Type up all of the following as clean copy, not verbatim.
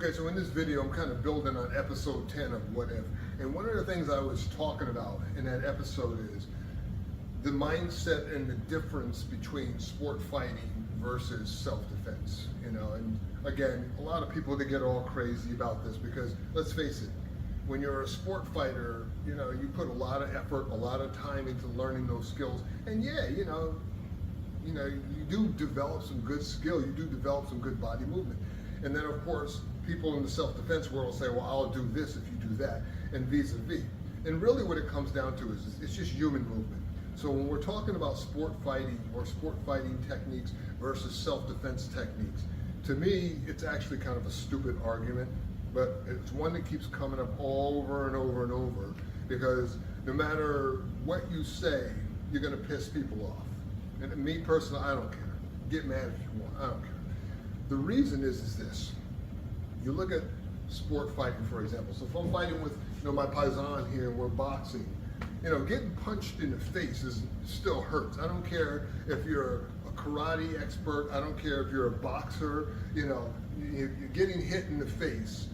Okay, so in this video, I'm kind of building on episode 10 of What If. And one of the things I was talking about in that episode is the mindset and the difference between sport fighting versus self-defense. And again, a lot of people, they get all crazy about this because let's face it, when you're a sport fighter, you put a lot of effort, a lot of time into learning those skills. And yeah, you do develop some good skill, you do develop some good body movement. And then of course, people in the self-defense world say, well, I'll do this if you do that, and vis-a-vis. And really what it comes down to is it's just human movement. So when we're talking about sport fighting or sport fighting techniques versus self-defense techniques, to me, it's actually kind of a stupid argument, but it's one that keeps coming up over and over and over, because no matter what you say, you're gonna piss people off. And me personally, I don't care. Get mad if you want, I don't care. The reason is this. You look at sport fighting, for example. So if I'm fighting with my paisan here and we're boxing, getting punched in the face still hurts. I don't care if you're a karate expert. I don't care if you're a boxer. You're getting hit in the face,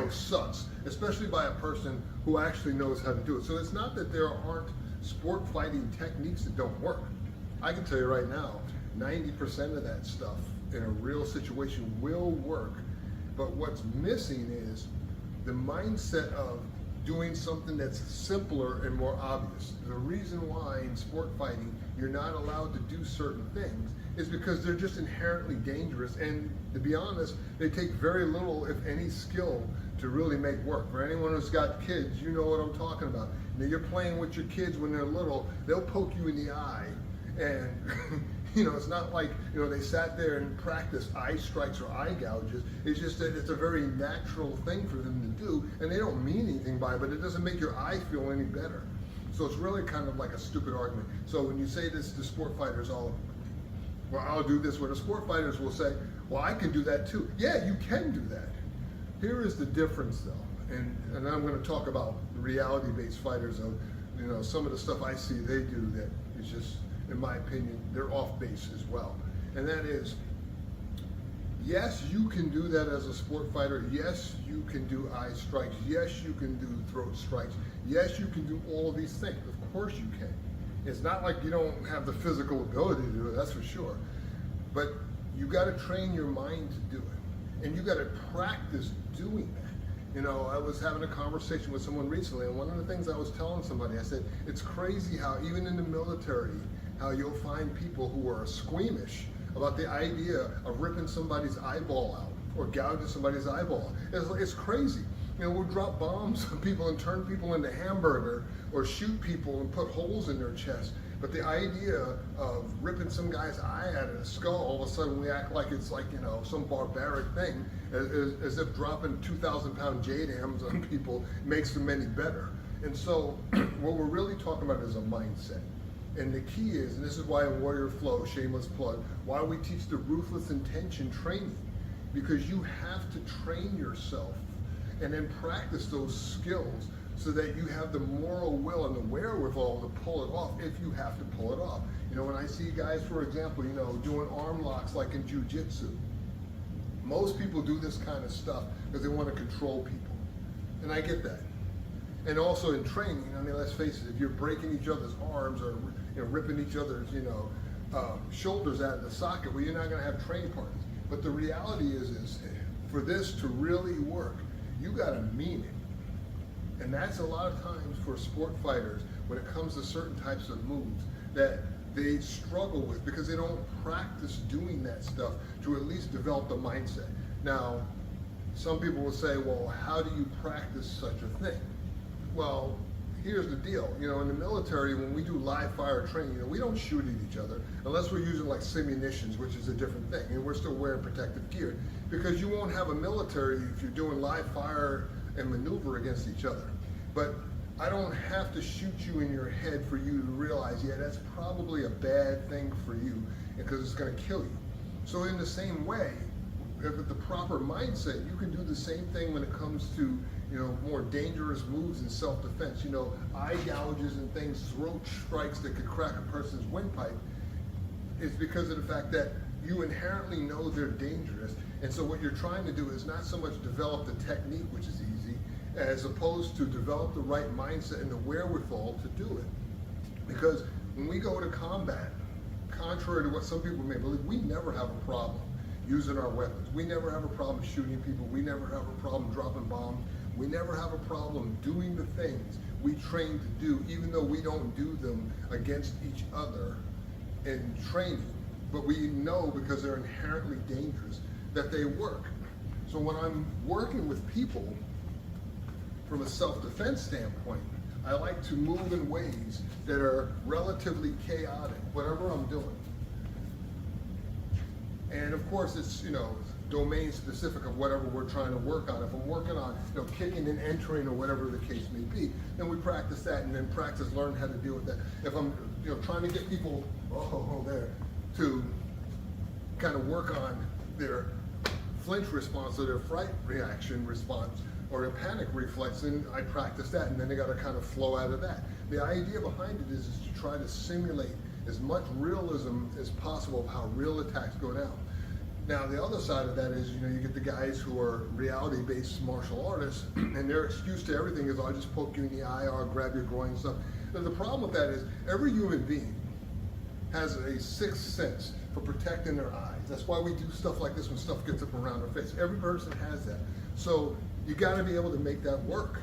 sucks, especially by a person who actually knows how to do it. So it's not that there aren't sport fighting techniques that don't work. I can tell you right now, 90% of that stuff in a real situation will work. But what's missing is the mindset of doing something that's simpler and more obvious. The reason why in sport fighting you're not allowed to do certain things is because they're just inherently dangerous, and to be honest, they take very little, if any, skill to really make work. For anyone who's got kids, you know what I'm talking about. You're playing with your kids when they're little, they'll poke you in the eye, and it's not like they sat there and practiced eye strikes or eye gouges. It's just that it's a very natural thing for them to do, and they don't mean anything by it, but it doesn't make your eye feel any better. So it's really kind of like a stupid argument. So when you say this to sport fighters, well, I'll do this, where the sport fighters will say, well, I can do that too. Yeah, you can do that. Here is the difference though, and I'm going to talk about reality-based fighters of, some of the stuff I see they do that is just, in my opinion, they're off base as well. And that is, yes, you can do that as a sport fighter. Yes, you can do eye strikes. Yes, you can do throat strikes. Yes, you can do all of these things. Of course you can. It's not like you don't have the physical ability to do it, that's for sure. But you got to train your mind to do it. And you got to practice doing that. I was having a conversation with someone recently, and one of the things I was telling somebody, I said, it's crazy how even in the military, how you'll find people who are squeamish about the idea of ripping somebody's eyeball out or gouging somebody's eyeball. It's crazy. We'll drop bombs on people and turn people into hamburger or shoot people and put holes in their chest. But the idea of ripping some guy's eye out of the skull, all of a sudden we act like it's like, some barbaric thing, as if dropping 2,000-pound JDAMs on people makes them any better. And so what we're really talking about is a mindset. And the key is, and this is why in Warrior Flow, shameless plug, why we teach the ruthless intention training, because you have to train yourself and then practice those skills so that you have the moral will and the wherewithal to pull it off if you have to pull it off. When I see guys, for example, doing arm locks like in jiu-jitsu, most people do this kind of stuff because they want to control people. And I get that. And also in training, let's face it, if you're breaking each other's arms or ripping each other's, shoulders out of the socket, well, you're not going to have training partners. But the reality is for this to really work, you got to mean it. And that's a lot of times for sport fighters when it comes to certain types of moves that they struggle with because they don't practice doing that stuff to at least develop the mindset. Now, some people will say, well, how do you practice such a thing? Well, here's the deal. In the military, when we do live fire training, we don't shoot at each other unless we're using like simunitions, which is a different thing. And we're still wearing protective gear because you won't have a military if you're doing live fire and maneuver against each other. But I don't have to shoot you in your head for you to realize, yeah, that's probably a bad thing for you because it's going to kill you. So in the same way, with the proper mindset, you can do the same thing when it comes to more dangerous moves in self-defense. Eye gouges and things, throat strikes that could crack a person's windpipe. It's because of the fact that you inherently know they're dangerous, And so what you're trying to do is not so much develop the technique, which is easy, as opposed to develop the right mindset and the wherewithal to do it. Because when we go to combat, contrary to what some people may believe, we never have a problem using our weapons. We never have a problem shooting people. We never have a problem dropping bombs. We never have a problem doing the things we train to do, even though we don't do them against each other in training. But we know, because they're inherently dangerous, that they work. So when I'm working with people from a self-defense standpoint, I like to move in ways that are relatively chaotic, whatever I'm doing. And of course, it's, domain specific of whatever we're trying to work on. If I'm working on, kicking and entering or whatever the case may be, then we practice that and then learn how to deal with that. If I'm, trying to get people, to kind of work on their flinch response or their fright reaction response or their panic reflex, then I practice that, and then they got to kind of flow out of that. The idea behind it is to try to simulate as much realism as possible of how real attacks go down. Now, the other side of that is, you get the guys who are reality-based martial artists, and their excuse to everything is, I'll just poke you in the eye, or I'll grab your groin and stuff. The problem with that is, every human being has a sixth sense for protecting their eyes. That's why we do stuff like this when stuff gets up around our face. Every person has that. So you got to be able to make that work,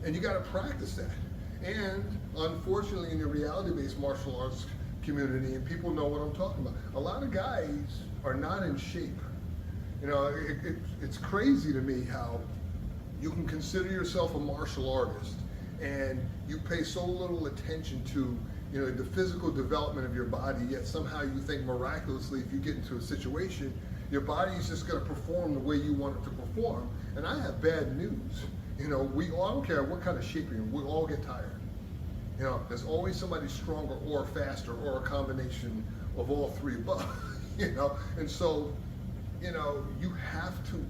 and you got to practice that. And unfortunately, in the reality-based martial arts community, and people know what I'm talking about, a lot of guys are not in shape. It's crazy to me how you can consider yourself a martial artist and you pay so little attention to the physical development of your body, yet somehow you think miraculously if you get into a situation, your body is just going to perform the way you want it to perform. And I have bad news. I don't care what kind of shape you're in, we all get tired. There's always somebody stronger or faster or a combination of all three above, and so, you have to,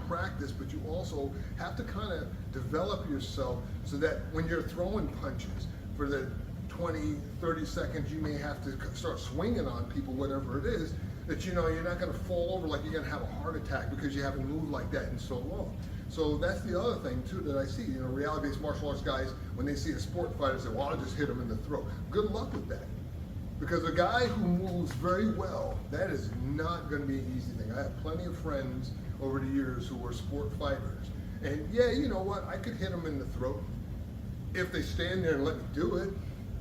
practice, but you also have to kind of develop yourself so that when you're throwing punches for the 20, 30 seconds, you may have to start swinging on people, whatever it is, that you're not going to fall over like you're going to have a heart attack because you haven't moved like that in so long. So that's the other thing too that I see. Reality-based martial arts guys, when they see a sport fighter, say, well, I'll just hit him in the throat. Good luck with that. Because a guy who moves very well, that is not going to be an easy thing. I have plenty of friends over the years who were sport fighters. And yeah, you know what? I could hit them in the throat if they stand there and let me do it.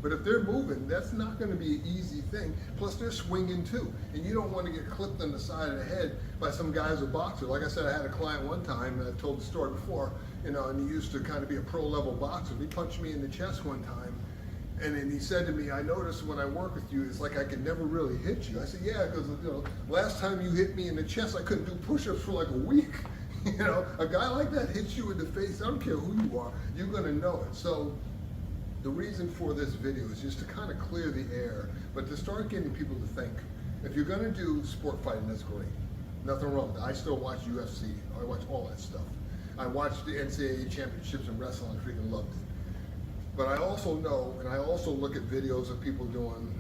But if they're moving, that's not going to be an easy thing. Plus, they're swinging too. And you don't want to get clipped on the side of the head by some guy who's a boxer. Like I said, I had a client one time, and I've told the story before, and he used to kind of be a pro-level boxer. He punched me in the chest one time, and then he said to me, I noticed when I work with you, it's like I can never really hit you. I said, yeah, because last time you hit me in the chest, I couldn't do push-ups for like a week. A guy like that hits you in the face, I don't care who you are, you're going to know it. So the reason for this video is just to kind of clear the air, but to start getting people to think, if you're going to do sport fighting, that's great. Nothing wrong with that. I still watch UFC. I watch all that stuff. I watched the NCAA championships in wrestling. I freaking loved it. But I also know, and I also look at videos of people doing,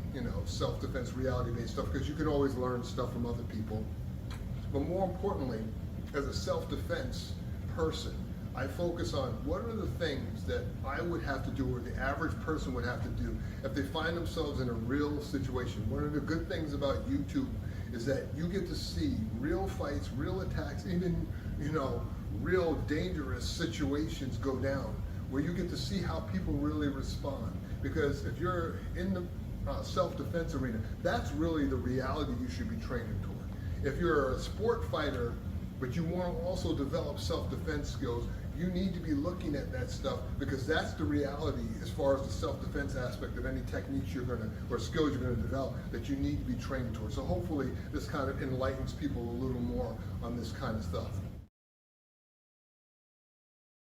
self-defense, reality-based stuff, because you can always learn stuff from other people. But more importantly, as a self-defense person, I focus on what are the things that I would have to do or the average person would have to do if they find themselves in a real situation. One of the good things about YouTube is that you get to see real fights, real attacks, even, real dangerous situations go down, where you get to see how people really respond. Because if you're in the self-defense arena, that's really the reality you should be training toward. If you're a sport fighter, but you want to also develop self-defense skills, you need to be looking at that stuff, because that's the reality as far as the self-defense aspect of any techniques you're going to, or skills you're going to develop, that you need to be trained towards. So hopefully this kind of enlightens people a little more on this kind of stuff.